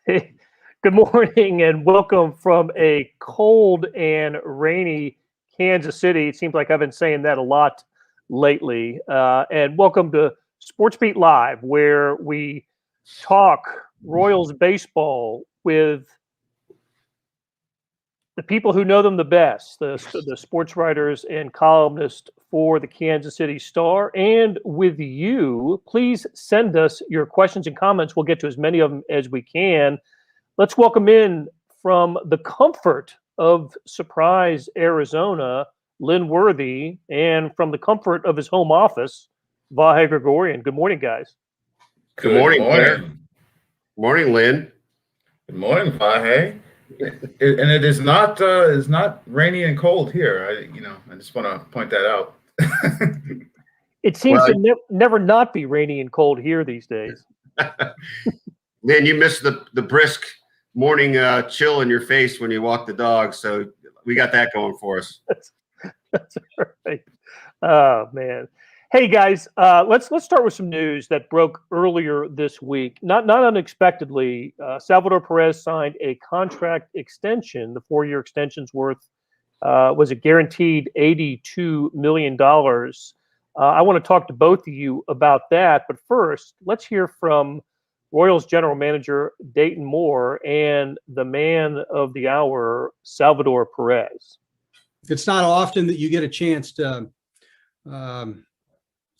Hey, good morning and welcome from a cold and rainy Kansas City. It seems like I've been saying that a lot lately. And welcome to SportsBeat Live, where we talk Royals baseball with the people who know them the best, the sports writers and columnists for the Kansas City Star, and with you. Please send us your questions and comments. We'll get to as many of them as we can. Let's welcome in from the comfort of Surprise, Arizona, Lynn Worthy, and from the comfort of his home office, Vahe Gregorian. Good morning, guys. Good morning, Blair. Morning, Lynn. Good morning, Vahe. And it is not rainy and cold here. I just want to point that out. It seems to never not be rainy and cold here these days. Man, you missed the brisk morning chill in your face when you walk the dog, so we got that going for us. That's right. Oh man. Hey guys, let's start with some news that broke earlier this week. Not unexpectedly, Salvador Perez signed a contract extension. The 4-year extension's worth was a guaranteed $82 million. I want to talk to both of you about that, but first, let's hear from Royals general manager Dayton Moore and the man of the hour, Salvador Perez. It's not often that you get a chance to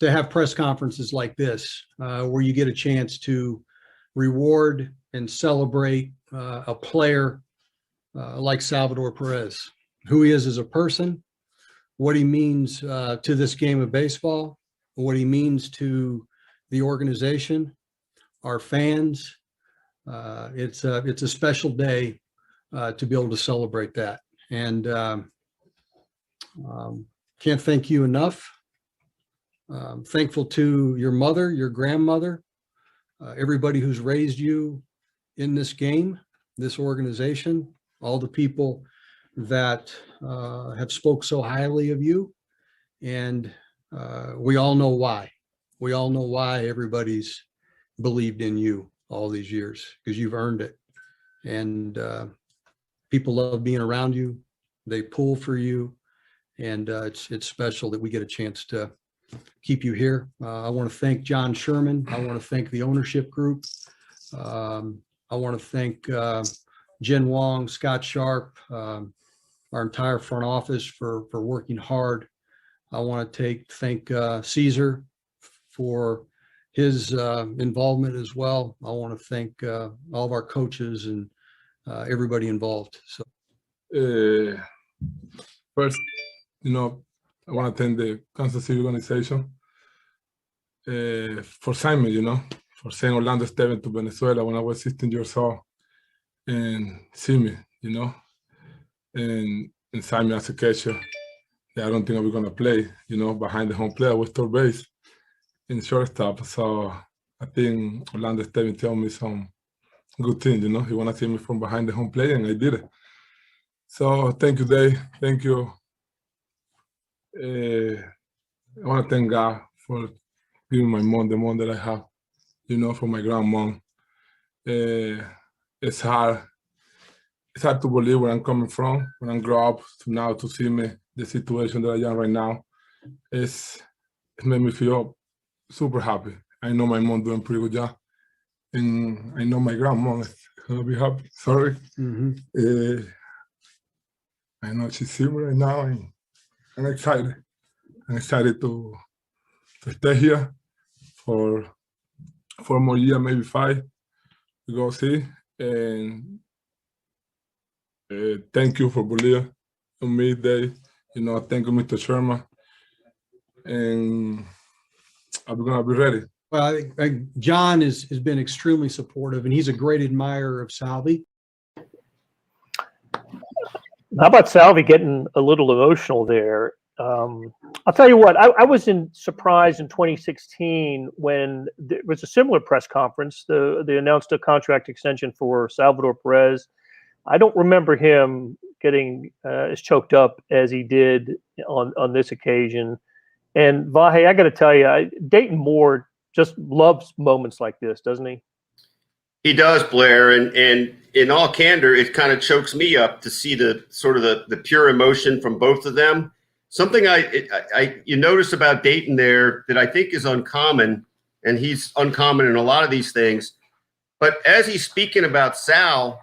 have press conferences like this, where you get a chance to reward and celebrate a player like Salvador Perez, who he is as a person, what he means to this game of baseball, what he means to the organization, our fans. It's a special day to be able to celebrate that. And can't thank you enough. Thankful to your mother, your grandmother, everybody who's raised you in this game, this organization, all the people that have spoke so highly of you. And we all know why. We all know why everybody's believed in you all these years, because you've earned it. And people love being around you. They pull for you. And it's special that we get a chance to keep you here. I want to thank John Sherman. I want to thank the ownership group. I want to thank Jen Wong, Scott Sharp, our entire front office for working hard. I want to thank Caesar for his involvement as well. I want to thank all of our coaches and everybody involved. So, first, I want to thank the Kansas City organization for signing me, for sending Orlando Steven to Venezuela when I was 16 years old and see me, and sign me as a catcher. Yeah, I don't think I was going to play, behind the home plate. I was third base in shortstop. So I think Orlando Steven told me some good things, He want to see me from behind the home plate, and I did it. So thank you, Dave. Thank you. I want to thank God for giving my mom the mom that I have, for my grandmom. It's hard to believe where I'm coming from, when I grow up to now to see me, the situation that I am right now. It made me feel super happy. I know my mom doing a pretty good job, and I know my grandmom is gonna be happy. Sorry. Mm-hmm. I know she's see me right now, and I'm excited. I'm excited to stay here for 4 more years, maybe 5, to go see. And thank you for believing in me, Dave. Thank you, Mr. Sherman. And I'm gonna be ready. Well, I think John has been extremely supportive, and he's a great admirer of Salvy. How about Salvy getting a little emotional there? I'll tell you what, I was surprised in 2016 when there was a similar press conference. They announced a contract extension for Salvador Perez. I don't remember him getting as choked up as he did on this occasion. And Vahe, I got to tell you, Dayton Moore just loves moments like this, doesn't he? He does, Blair, and in all candor, it kind of chokes me up to see the sort of the pure emotion from both of them. Something you notice about Dayton there that I think is uncommon, and he's uncommon in a lot of these things. But as he's speaking about Sal,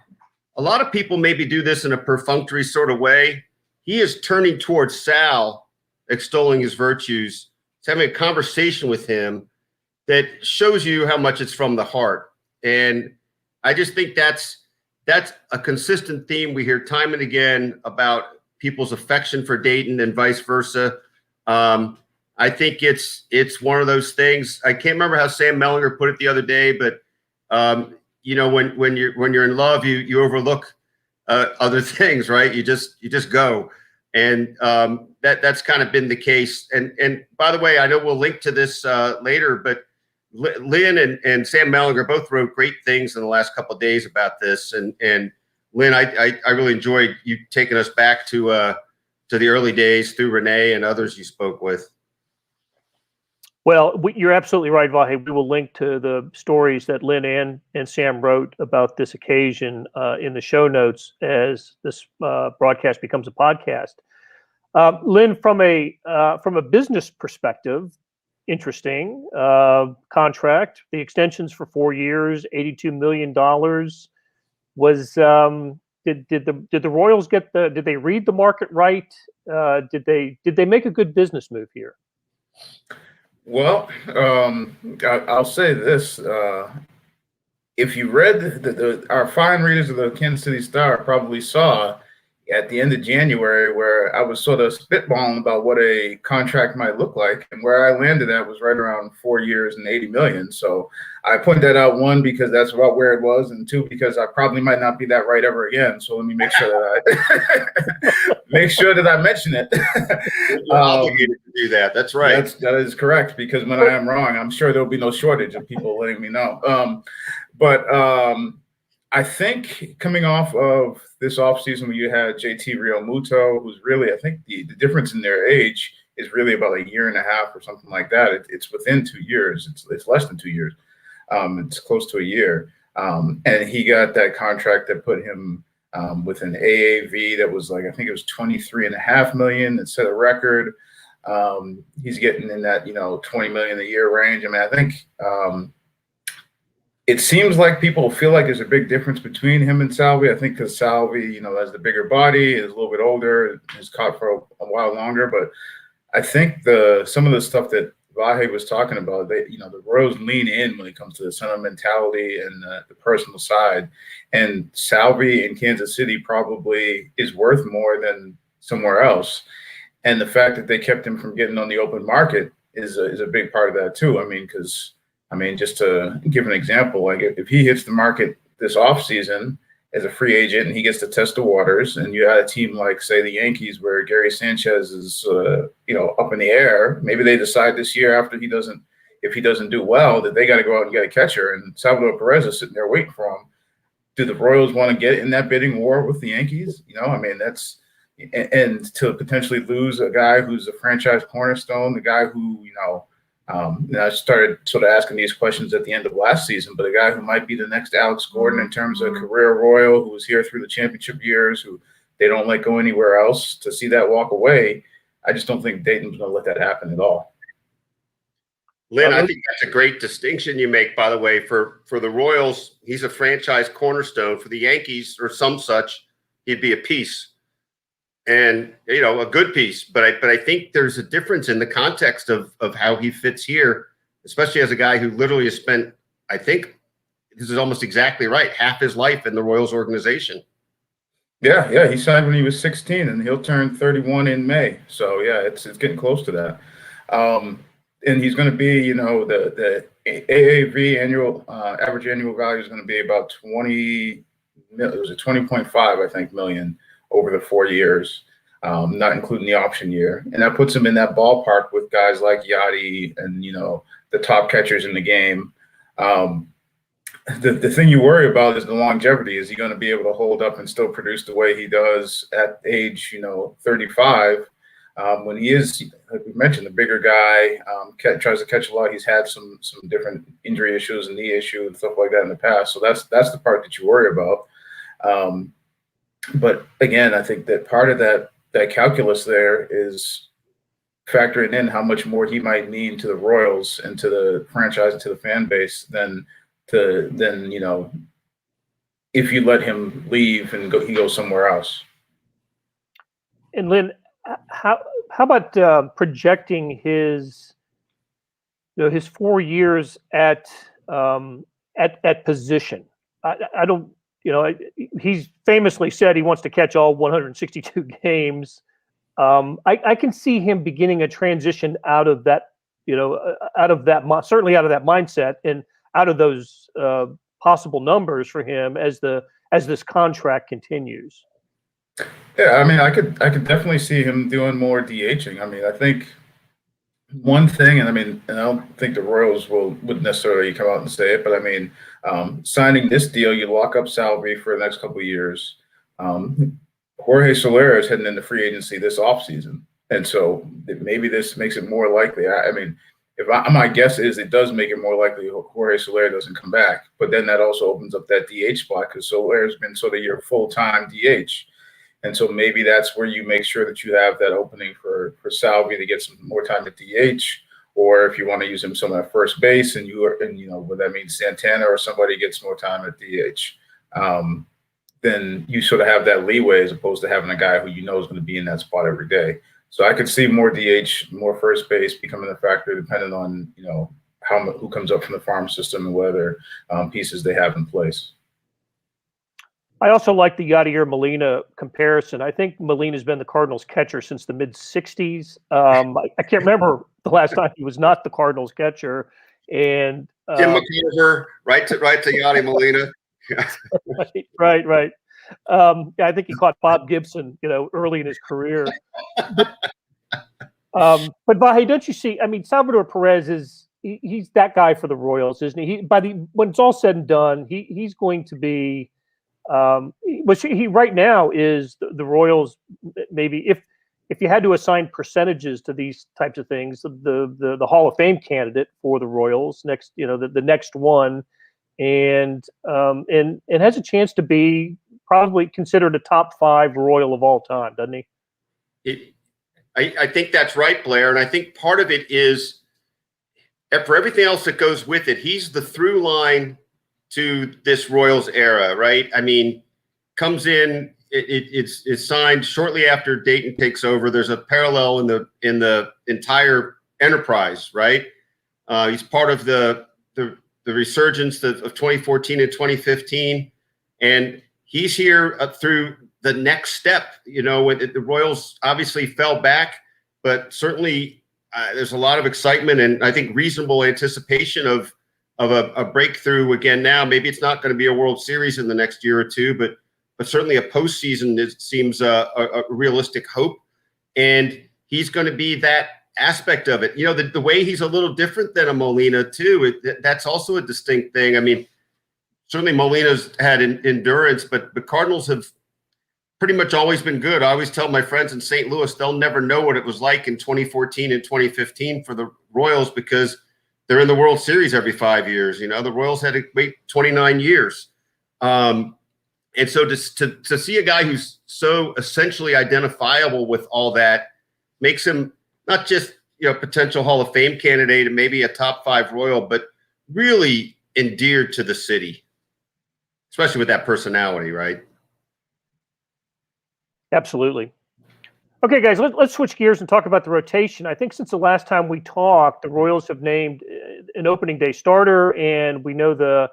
a lot of people maybe do this in a perfunctory sort of way. He is turning towards Sal, extolling his virtues. He's having a conversation with him that shows you how much it's from the heart. And I just think that's a consistent theme we hear time and again about people's affection for Dayton and vice versa. I think it's one of those things. I can't remember how Sam Mellinger put it the other day, but you know, when you're in love, you overlook other things, right? You just go, and that's kind of been the case. And by the way, I know we'll link to this later, but Lynn and Sam Mellinger both wrote great things in the last couple of days about this. And Lynn, I really enjoyed you taking us back to the early days through Renee and others you spoke with. Well, you're absolutely right, Vahe. We will link to the stories that Lynn and Sam wrote about this occasion in the show notes as this broadcast becomes a podcast. Lynn, from a business perspective, interesting contract. The extensions for 4 years, $82 million. Was did the Royals did they read the market right? Did they make a good business move here? Well, I'll say this: if you read our fine readers of the Kansas City Star probably saw at the end of January where I was sort of spitballing about what a contract might look like, and where I landed at was right around 4 years and $80 million. So I pointed that out, one, because that's about where it was, and two, because I probably might not be that right ever again. So let me make sure that I mention it. You're obligated to do that. That's right. That is correct, because when I am wrong, I'm sure there'll be no shortage of people letting me know. But I think coming off of this offseason where you had JT Realmuto, who's really, I think the difference in their age is really about a year and a half or something like that. It's within 2 years. It's less than 2 years. It's close to a year. And he got that contract that put him with an AAV that was like, I think it was $23.5 million. It set a record. He's getting in that, $20 million a year range. I mean, I think it seems like people feel like there's a big difference between him and Salvy. I think because Salvy, has the bigger body, is a little bit older, has caught for a while longer. But I think some of the stuff that Vahe was talking about, the Royals lean in when it comes to the sentimentality and the personal side. And Salvy in Kansas City probably is worth more than somewhere else. And the fact that they kept him from getting on the open market is a big part of that too. Just to give an example, like if he hits the market this offseason as a free agent and he gets to test the waters, and you had a team like, say, the Yankees, where Gary Sanchez is, up in the air, maybe they decide this year if he doesn't do well, that they got to go out and get a catcher, and Salvador Perez is sitting there waiting for him. Do the Royals want to get in that bidding war with the Yankees? That's and to potentially lose a guy who's a franchise cornerstone, the guy who, I started sort of asking these questions at the end of last season, but a guy who might be the next Alex Gordon in terms of career Royal, who was here through the championship years, who they don't let go anywhere else, to see that walk away, I just don't think Dayton's going to let that happen at all. Lynn, I think that's a great distinction you make, by the way. For the Royals, he's a franchise cornerstone. For the Yankees, or some such, he'd be a piece. And, a good piece. But I think there's a difference in the context of how he fits here, especially as a guy who literally has spent, I think this is almost exactly right, half his life in the Royals organization. Yeah. He signed when he was 16, and he'll turn 31 in May. So, yeah, it's getting close to that. And he's going to be, the AAV average annual value is going to be about 20.5, I think, million over the 4 years, not including the option year. And that puts him in that ballpark with guys like Yachty and, the top catchers in the game. The thing you worry about is the longevity. Is he going to be able to hold up and still produce the way he does at age, 35? when he is, like we mentioned, the bigger guy, tries to catch a lot. He's had some different injury issues and knee issues and stuff like that in the past. So that's the part that you worry about. But again, I think that part of that calculus there is factoring in how much more he might mean to the Royals and to the franchise and to the fan base than you know, if you let him leave and he goes somewhere else. And Lynn, how about projecting his 4 years at position? I don't, he's famously said he wants to catch all 162 games. I can see him beginning a transition out of that, certainly out of that mindset and out of those possible numbers for him as this contract continues. Yeah, I mean, I could definitely see him doing more DHing. I mean, I think one thing, and I don't think the Royals would necessarily come out and say it, but I mean, signing this deal, you lock up Salvy for the next couple of years. Jorge Soler is heading into free agency this offseason, and so maybe this makes it more likely. I mean, my guess is it does make it more likely Jorge Soler doesn't come back, but then that also opens up that DH spot because Soler has been sort of your full-time DH. And so maybe that's where you make sure that you have that opening for Salvy to get some more time at DH, or if you want to use him some at first base, and what that means Santana or somebody gets more time at DH, then you sort of have that leeway as opposed to having a guy who is going to be in that spot every day. So I could see more DH, more first base becoming a factor, depending on who comes up from the farm system and what other pieces they have in place. I also like the Yadier Molina comparison. I think Molina's been the Cardinals catcher since the mid-'60s. I can't remember the last time he was not the Cardinals catcher. And Tim McCarver, right to Yadier Molina. Right. I think he caught Bob Gibson, early in his career. But Vahe, don't you see? I mean, Salvador Perez he's that guy for the Royals, isn't he? When it's all said and done, he's going to be. He right now is the Royals. Maybe if you had to assign percentages to these types of things, the Hall of Fame candidate for the Royals next, the next one, and has a chance to be probably considered a top 5 Royal of all time, doesn't he? I think that's right, Blair, and I think part of it is for everything else that goes with it. He's the through line to this Royals era, right? I mean, comes in, it's signed shortly after Dayton takes over. There's a parallel in the entire enterprise, right? He's part of the resurgence of 2014 and 2015, and he's here through the next step. When the Royals obviously fell back, but certainly there's a lot of excitement and I think reasonable anticipation of a breakthrough again. Now, maybe it's not going to be a World Series in the next year or two, but certainly a postseason, it seems a realistic hope. And he's going to be that aspect of it. The way he's a little different than a Molina too, that's also a distinct thing. I mean, certainly Molina's had endurance, but the Cardinals have pretty much always been good. I always tell my friends in St. Louis, they'll never know what it was like in 2014 and 2015 for the Royals because they're in the World Series every 5 years. The Royals had to wait 29 years. And so to see a guy who's so essentially identifiable with all that makes him not just, potential Hall of Fame candidate and maybe a top 5 Royal, but really endeared to the city, especially with that personality, right? Absolutely. Okay, guys, let's switch gears and talk about the rotation. I think since the last time we talked, the Royals have named an opening day starter, and we know the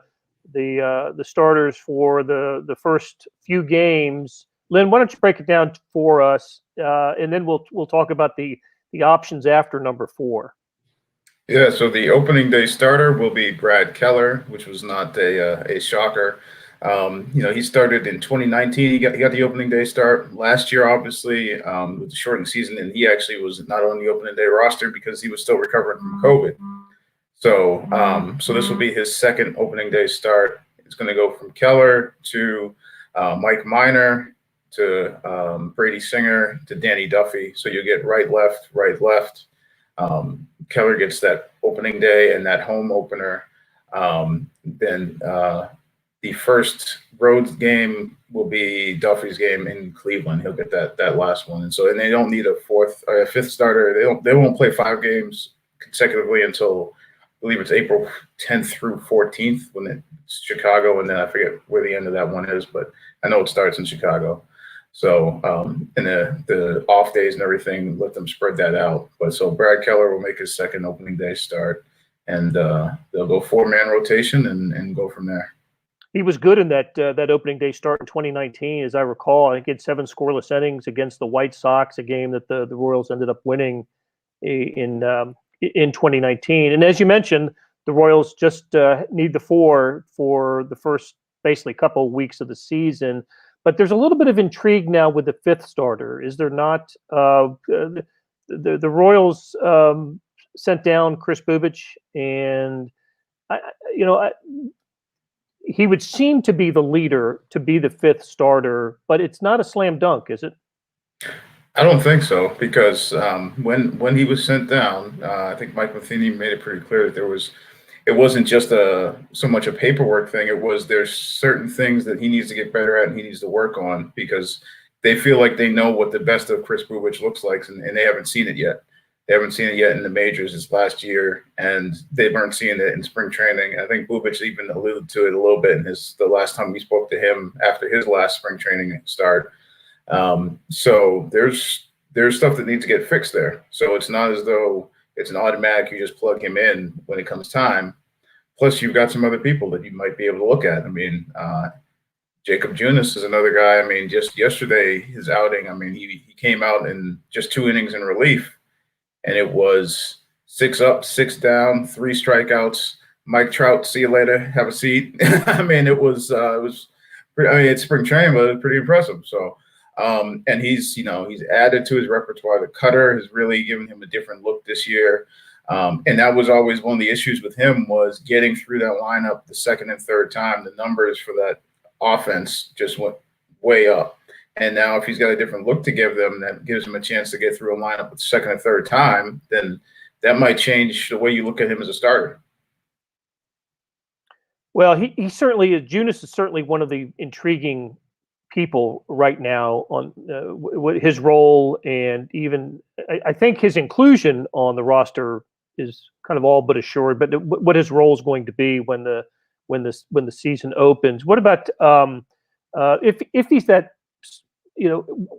starters for the first few games. Lynn, why don't you break it down for us, and then we'll talk about the options after number 4. Yeah, so the opening day starter will be Brad Keller, which was not a shocker. He started in 2019. He got the opening day start last year, obviously, with the shortened season, and he actually was not on the opening day roster because he was still recovering from COVID. So, so this will be his second opening day start. It's going to go from Keller to Mike Minor to Brady Singer to Danny Duffy. So you get right, left, right, left. Keller gets that opening day and that home opener. Then the first road game will be Duffy's game in Cleveland. He'll get that last one, and they don't need a fourth or a fifth starter. They won't play 5 games consecutively until I believe it's April 10th through 14th when it's Chicago, and then I forget where the end of that one is, but I know it starts in Chicago. So and the off days and everything, let them spread that out. But so Brad Keller will make his second opening day start, and they'll go 4-man rotation and go from there. He was good in that opening day start in 2019, as I recall. I think he had 7 scoreless innings against the White Sox, a game that the Royals ended up winning in 2019. And as you mentioned, the Royals just need the 4 for the first basically couple of weeks of the season. But there's a little bit of intrigue now with the 5th starter, is there not? The Royals sent down Kris Bubic, and he would seem to be the leader, to be the 5th starter, but it's not a slam dunk, is it? I don't think so, because when he was sent down, I think Mike Matheny made it pretty clear that it wasn't just so much a paperwork thing. It was there's certain things that he needs to get better at and he needs to work on, because they feel like they know what the best of Kris Bubic looks like, and they haven't seen it yet. They haven't seen it yet in the majors this last year, and they weren't seeing it in spring training. I think Bubic even alluded to it a little bit in the last time we spoke to him after his last spring training start. So there's stuff that needs to get fixed there. So it's not as though it's an automatic, you just plug him in when it comes time. Plus, you've got some other people that you might be able to look at. I mean, Jacob Junis is another guy. I mean, just yesterday, his outing, I mean, he came out in just 2 innings in relief, and it was 6 up, 6 down, 3 strikeouts. Mike Trout, see you later, have a seat. I mean, it's spring training, but it's pretty impressive. So, and he's added to his repertoire. The cutter has really given him a different look this year. And that was always one of the issues with him, was getting through that lineup the second and third time. The numbers for that offense just went way up. And now if he's got a different look to give them, that gives him a chance to get through a lineup the second and third time, then that might change the way you look at him as a starter. Well, he certainly is. Junis is certainly one of the intriguing people right now on his role, and even I think his inclusion on the roster is kind of all but assured. But what his role is going to be when the season opens? What about if he's that?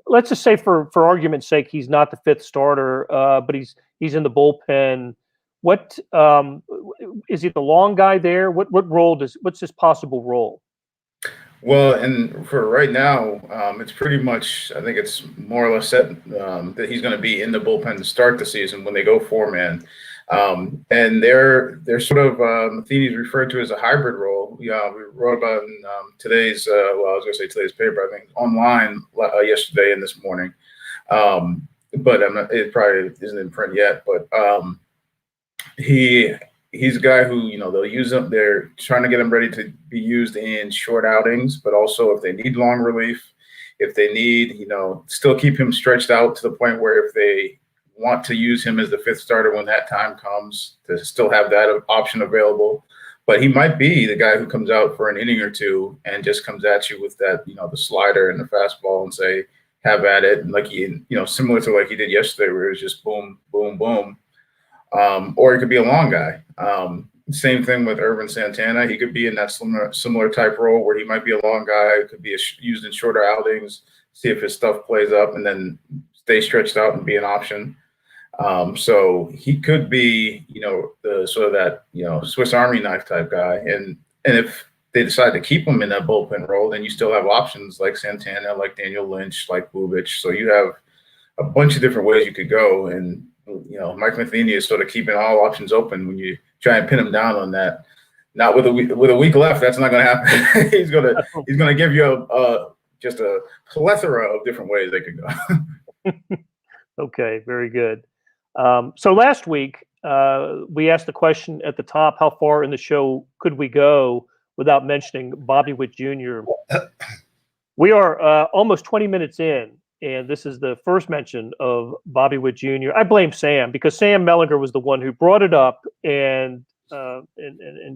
Let's just say for argument's sake, he's not the 5th starter, but he's in the bullpen. What is he, the long guy there? What's his possible role? Well, and for right now, it's pretty much, I think it's more or less set that he's going to be in the bullpen to start the season when they go 4-man. And they're sort of Matheny's referred to as a hybrid role. We wrote about in today's today's paper, I think, online yesterday and this morning. But it probably isn't in print yet. But he's a guy who, they'll use him. They're trying to get him ready to be used in short outings, but also if they need long relief, if they need, still keep him stretched out to the point where if they want to use him as the 5th starter when that time comes, to still have that option available. But he might be the guy who comes out for an inning or 2 and just comes at you with that, the slider and the fastball and say, have at it. And similar to like he did yesterday, where it was just boom, boom, boom. Or he could be a long guy. Same thing with Irvin Santana. He could be in that similar type role where he might be a long guy, could be used in shorter outings, see if his stuff plays up, and then stay stretched out and be an option. So he could be, the sort of that, Swiss Army knife type guy. And if they decide to keep him in that bullpen role, then you still have options like Santana, like Daniel Lynch, like Bubic. So you have a bunch of different ways you could go. And Mike Matheny is sort of keeping all options open when you try and pin him down on that. Not with a week left, that's not going to happen. He's gonna give you just a plethora of different ways they could go. Okay, very good. So last week we asked the question at the top: how far in the show could we go without mentioning Bobby Witt Jr.? We are almost 20 minutes in, and this is the first mention of Bobby Witt Jr. I blame Sam because Sam Mellinger was the one who brought it up and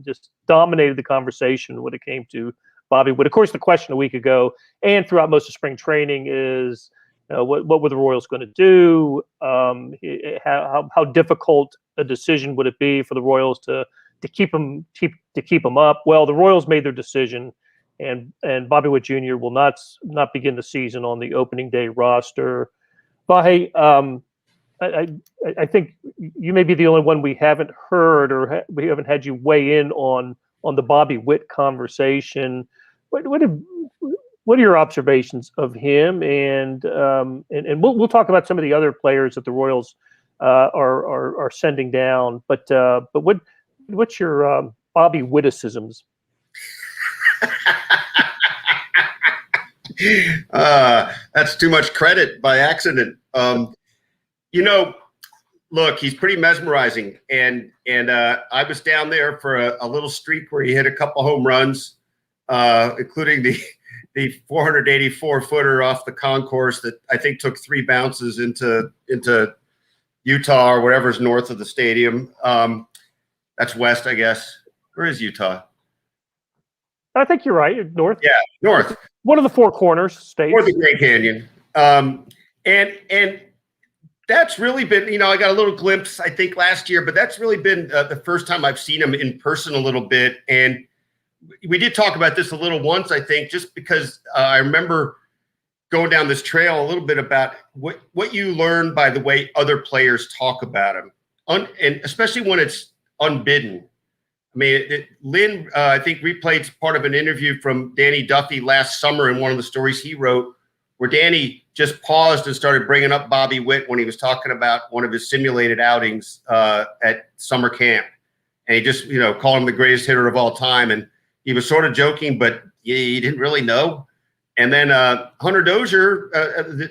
just dominated the conversation when it came to Bobby Witt. Of course, the question a week ago and throughout most of spring training is, what were the Royals going to do? How difficult a decision would it be for the Royals to keep him up? Well, the Royals made their decision, and Bobby Witt Jr. will not begin the season on the opening day roster. Vahe, I think you may be the only one we haven't heard, or we haven't had you weigh in on the Bobby Witt conversation. What are your observations of him? And we'll talk about some of the other players that the Royals are sending down. But what's your Bobby witticisms? That's too much credit by accident. Look, he's pretty mesmerizing, and I was down there for a little streak where he hit a couple home runs, including the 484 footer off the concourse that I think took 3 bounces into Utah or whatever's north of the stadium. That's west, I guess. Where is Utah? I think you're right. North. Yeah, north. One of the 4 corners states. Or the Grand Canyon. And that's really been, I got a little glimpse, I think, last year, but that's really been the first time I've seen him in person a little bit. And we did talk about this a little once, I think, just because I remember going down this trail a little bit about what you learn by the way other players talk about him, and especially when it's unbidden. I mean, Lynn, I think, replayed part of an interview from Danny Duffy last summer in one of the stories he wrote, where Danny just paused and started bringing up Bobby Witt when he was talking about one of his simulated outings at summer camp. And he just, called him the greatest hitter of all time. And he was sort of joking, but he didn't really know. And then Hunter Dozier,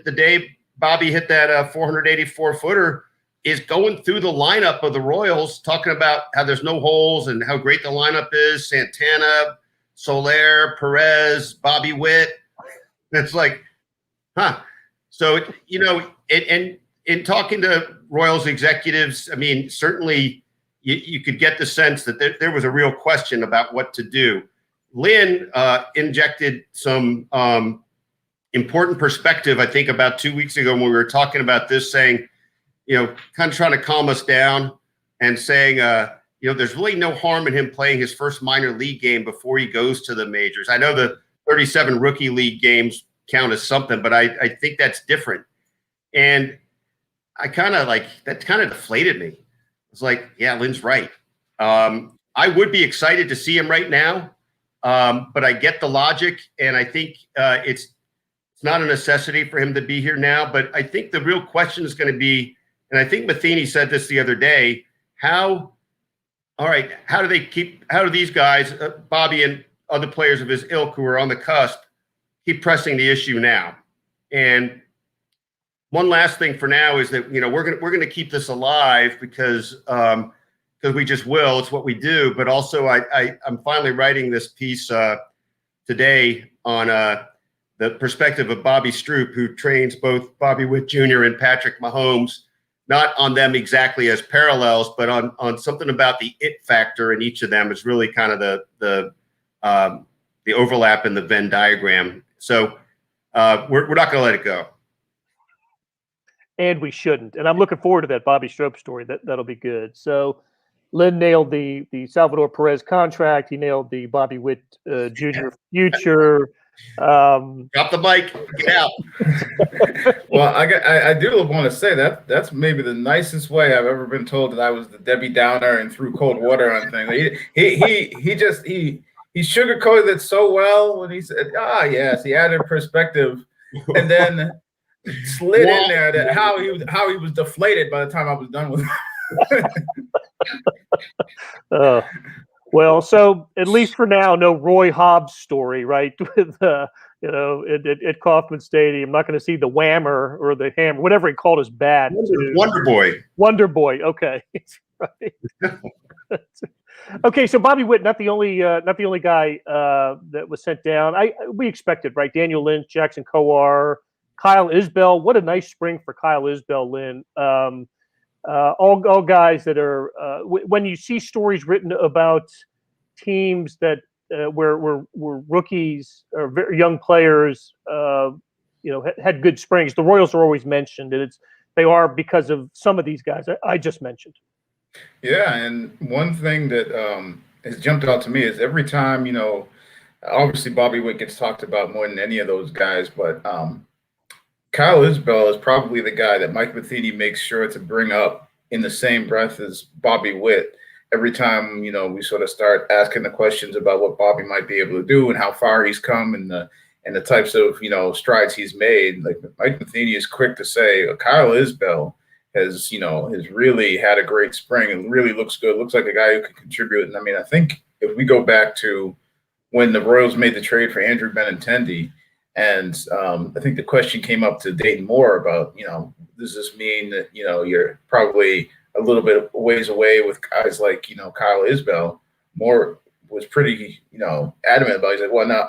the day Bobby hit that 484 footer, is going through the lineup of the Royals, talking about how there's no holes and how great the lineup is. Santana, Soler, Perez, Bobby Witt. It's like, huh. So, and in talking to Royals executives, I mean, certainly you could get the sense that there was a real question about what to do. Lynn injected some important perspective, I think, about 2 weeks ago when we were talking about this, saying, kind of trying to calm us down and saying, there's really no harm in him playing his first minor league game before he goes to the majors. I know the 37 rookie league games count as something, but I think that's different. And I that kind of deflated me. It's like, yeah, Lynn's right. I would be excited to see him right now, but I get the logic, and I think it's not a necessity for him to be here now. But I think the real question is going to be, and I think Matheny said this the other day, how do these guys, Bobby and other players of his ilk who are on the cusp, keep pressing the issue now? And one last thing for now is that, we're going to keep this alive because we just will. It's what we do. But also, I'm finally writing this piece today on the perspective of Bobby Stroop, who trains both Bobby Witt Jr. and Patrick Mahomes, not on them exactly as parallels, but on something about the it factor in each of them is really kind of the overlap in the Venn diagram. So we're not going to let it go. And we shouldn't. And I'm looking forward to that Bobby Stroop story. That'll be good. So Lynn nailed the Salvador Perez contract. He nailed the Bobby Witt Jr. future. Drop the mic. Get out. Well, I do want to say that's maybe the nicest way I've ever been told that I was the Debbie Downer and threw cold water on things. He sugarcoated it so well when he said, yes, he added perspective, and then slid in there that how he was deflated by the time I was done with it. Well, so at least for now, no Roy Hobbs story, right? With at Kauffman Stadium, I'm not going to see the whammer or the hammer, whatever he called his bat. Wonder Boy. Wonder Boy. Okay, right. Okay, so Bobby Witt, not the only guy that was sent down. We expected, right? Daniel Lynch, Jackson Kowar, Kyle Isbell. What a nice spring for Kyle Isbell, Lynn. All guys that are when you see stories written about teams that where rookies or very young players, had good springs. The Royals are always mentioned, and they are because of some of these guys I just mentioned. Yeah, and one thing that has jumped out to me is every time, obviously Bobby Witt gets talked about more than any of those guys, but Kyle Isbell is probably the guy that Mike Matheny makes sure to bring up in the same breath as Bobby Witt every time, we sort of start asking the questions about what Bobby might be able to do and how far he's come and the types of, strides he's made. Like Mike Matheny is quick to say, Kyle Isbell has really had a great spring and really looks good. Looks like a guy who could contribute. And I mean, I think if we go back to when the Royals made the trade for Andrew Benintendi, and I think the question came up to Dayton Moore about, does this mean that, you're probably a little bit ways away with guys like, Kyle Isbell? Moore was pretty, adamant about it. He's like, well, now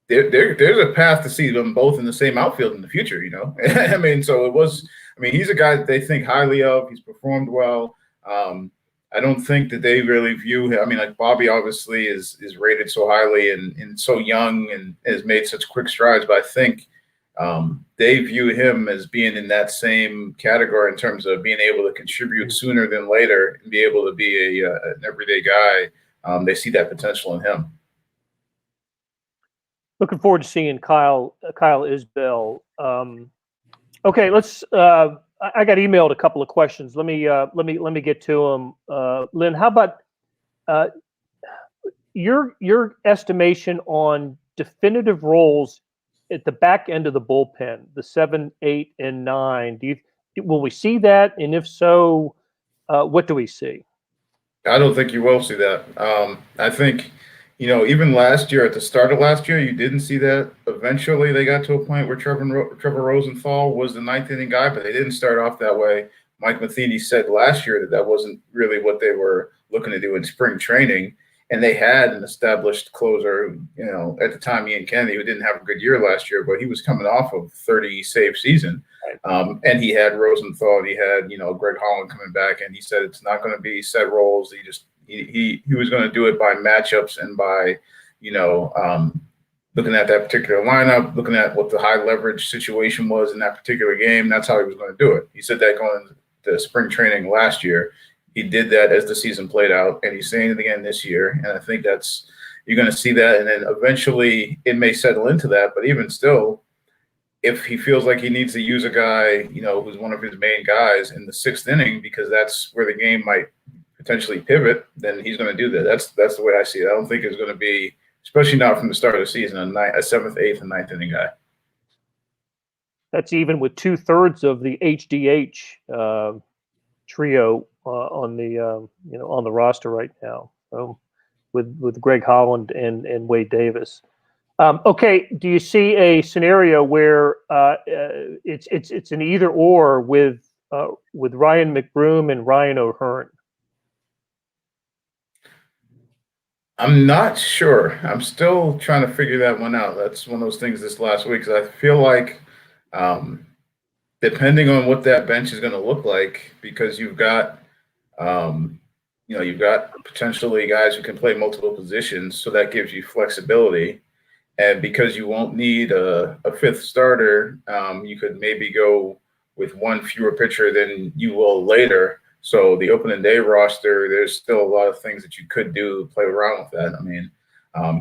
there's a path to see them both in the same outfield in the future, I mean, so it was, he's a guy that they think highly of. He's performed well. I don't think that they really view him. Like Bobby obviously is rated so highly and so young and has made such quick strides, but I think they view him as being in that same category in terms of being able to contribute sooner than later and be able to be an everyday guy. They see that potential in him. Looking forward to seeing Kyle Isbell. Okay, let's. I got emailed a couple of questions. Let me get to them. Lynn, how about your estimation on definitive roles at the back end of the bullpen, the 7, 8, and 9? Will we see that? And if so, what do we see? I don't think you will see that. I think, even last year, at the start of last year, you didn't see that. Eventually, they got to a point where Trevor Rosenthal was the ninth inning guy, but they didn't start off that way. Mike Matheny said last year that wasn't really what they were looking to do in spring training. And they had an established closer, at the time, Ian Kennedy, who didn't have a good year last year, but he was coming off of 30 save season. And he had Rosenthal, and he had, Greg Holland coming back, and he said it's not going to be set roles. He was going to do it by matchups and by, looking at that particular lineup, looking at what the high leverage situation was in that particular game. That's how he was going to do it. He said that going to spring training last year. He did that as the season played out, and he's saying it again this year. And I think you're going to see that, and then eventually it may settle into that. But even still, if he feels like he needs to use a guy, who's one of his main guys in the 6th inning, because that's where the game might potentially pivot, then he's going to do that. That's the way I see it. I don't think it's going to be, especially not from the start of the season, a 7th, 8th, and 9th inning guy. That's even with 2/3 of the HDH trio on the roster right now, with Greg Holland and Wade Davis. Okay, do you see a scenario where it's an either or with Ryan McBroom and Ryan O'Hearn? I'm not sure. I'm still trying to figure that one out. That's one of those things this last week, because I feel like depending on what that bench is going to look like, because you've got potentially guys who can play multiple positions, so that gives you flexibility. And because you won't need a 5th starter, you could maybe go with one fewer pitcher than you will later. So the opening day roster, there's still a lot of things that you could do, play around with that.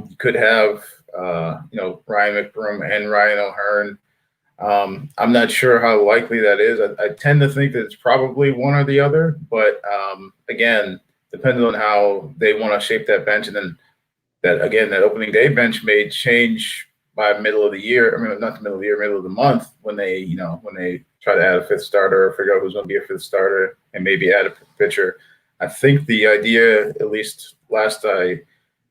You could have, Ryan McBroom and Ryan O'Hearn. I'm not sure how likely that is. I tend to think that it's probably one or the other, but again, depending on how they want to shape that bench, and then that opening day bench may change by middle of the year. Not the middle of the year, middle of the month, when they try to add a 5th starter or figure out who's going to be a 5th starter and maybe add a pitcher. I think the idea, at least last I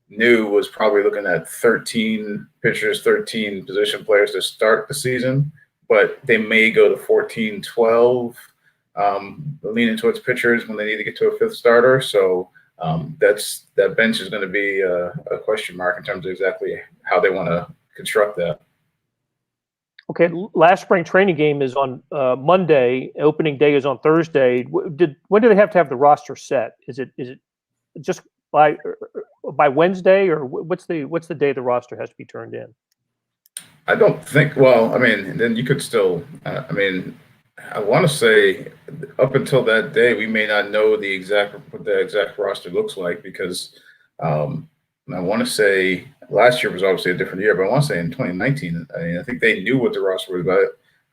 knew, was probably looking at 13 pitchers, 13 position players to start the season, but they may go to 14, 12, leaning towards pitchers when they need to get to a 5th starter. So that bench is going to be a question mark in terms of exactly how they want to construct that. Okay, last spring training game is on Monday. Opening day is on Thursday. When do they have to have the roster set? Is it just by Wednesday, or what's the day the roster has to be turned in? I don't think. Well, I mean, then you could still. I mean, I want to say up until that day, we may not know what the exact roster looks like, because I want to say last year was obviously a different year, but I want to say in 2019, I think they knew what the roster was about.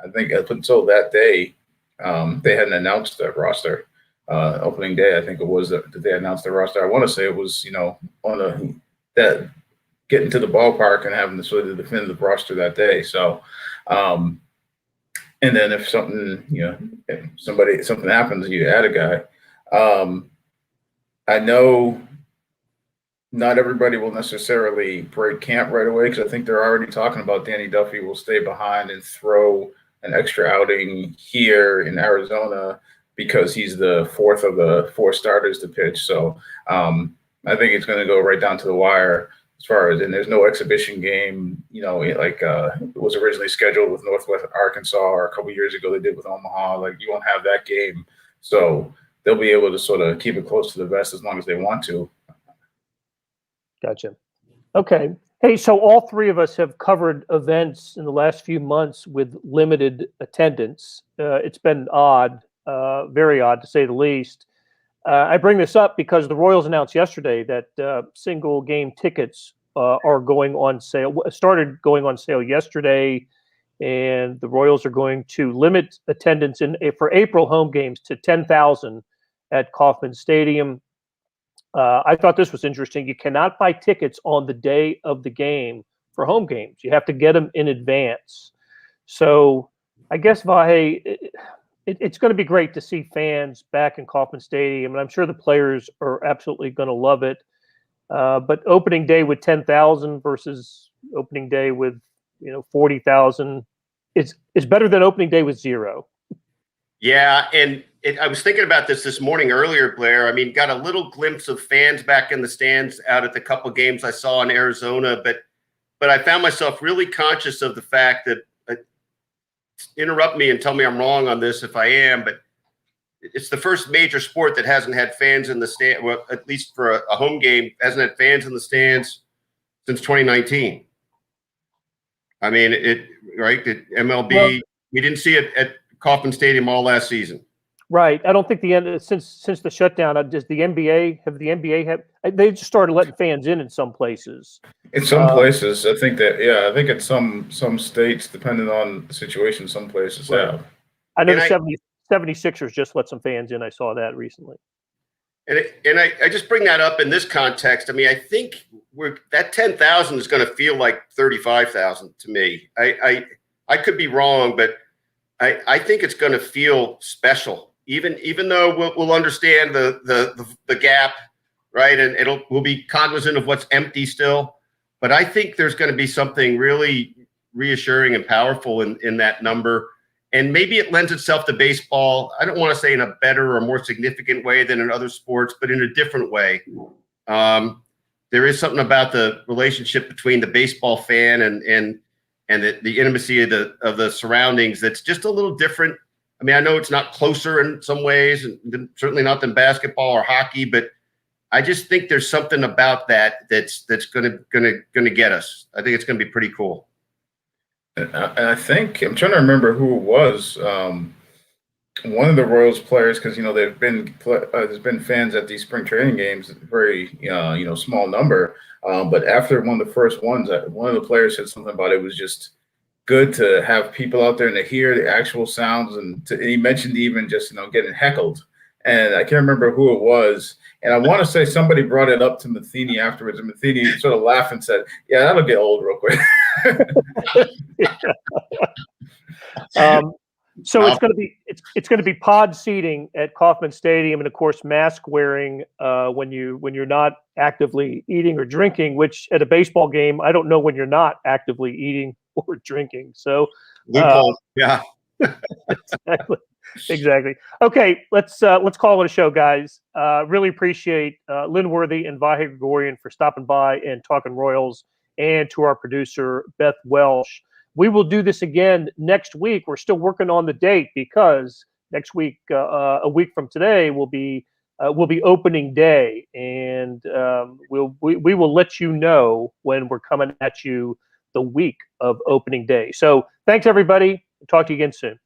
I think up until that day, they hadn't announced that roster. Opening day, I think it was that they announced the roster. I want to say it was, on that getting to the ballpark and having the sort of definitive roster that day. So, and then if something, if something happens, you add a guy. I know not everybody will necessarily break camp right away, because I think they're already talking about Danny Duffy will stay behind and throw an extra outing here in Arizona because he's the fourth of the four starters to pitch. So I think it's going to go right down to the wire as far as, and there's no exhibition game, like it was originally scheduled with Northwest Arkansas, or a couple years ago they did with Omaha. Like, you won't have that game. So they'll be able to sort of keep it close to the vest as long as they want to. Gotcha. Okay. Hey, so all three of us have covered events in the last few months with limited attendance. It's been odd, very odd to say the least. I bring this up because the Royals announced yesterday that single game tickets are going on sale, started going on sale yesterday, and the Royals are going to limit attendance for April home games to 10,000 at Kauffman Stadium. I thought this was interesting. You cannot buy tickets on the day of the game for home games. You have to get them in advance. So I guess, Vahe, it's going to be great to see fans back in Kauffman Stadium, and I'm sure the players are absolutely going to love it. But opening day with 10,000 versus opening day with 40,000 is better than opening day with 0. Yeah, and I was thinking about this morning earlier, Blair. I mean, got a little glimpse of fans back in the stands out at the couple games I saw in Arizona, but I found myself really conscious of the fact that, interrupt me and tell me I'm wrong on this if I am, but it's the first major sport that hasn't had fans in the stand, well, at least for a home game, hasn't had fans in the stands since 2019. I mean, MLB, we didn't see it at Kauffman Stadium all last season. Right. I don't think since the shutdown, does the NBA they just started letting fans in some places. In some places, I think in some states, depending on the situation, some places have. I know the 76ers just let some fans in. I saw that recently. And I just bring that up in this context. I mean, I think that 10,000 is going to feel like 35,000 to me. I could be wrong, but I think it's going to feel special, even though we'll understand the gap, right? And we'll be cognizant of what's empty still. But I think there's going to be something really reassuring and powerful in that number. And maybe it lends itself to baseball. I don't want to say in a better or more significant way than in other sports, but in a different way. There is something about the relationship between the baseball fan and the intimacy of the surroundings that's just a little different. I mean, I know it's not closer in some ways, and certainly not than basketball or hockey, but I just think there's something about that's gonna get us. I think it's gonna be pretty cool. And I think I'm trying to remember who it was. One of the Royals players, because there's been fans at these spring training games, very small number. But after one of the first ones, one of the players said something about it was just good to have people out there and to hear the actual sounds. And he mentioned even just getting heckled. And I can't remember who it was. And I want to say somebody brought it up to Matheny afterwards, and Matheny sort of laughed and said, "Yeah, that'll get old real quick." So it's going to be pod seating at Kauffman Stadium, and of course mask wearing when you're not actively eating or drinking. Which at a baseball game, I don't know when you're not actively eating or drinking. So loophole, yeah, exactly. Exactly. Okay, let's call it a show, guys. Really appreciate Lynn Worthy and Vahe Gregorian for stopping by and talking Royals, and to our producer Beth Welsh. We will do this again next week. We're still working on the date because next week, a week from today, will be opening day, and we will let you know when we're coming at you the week of opening day. So thanks everybody. Talk to you again soon.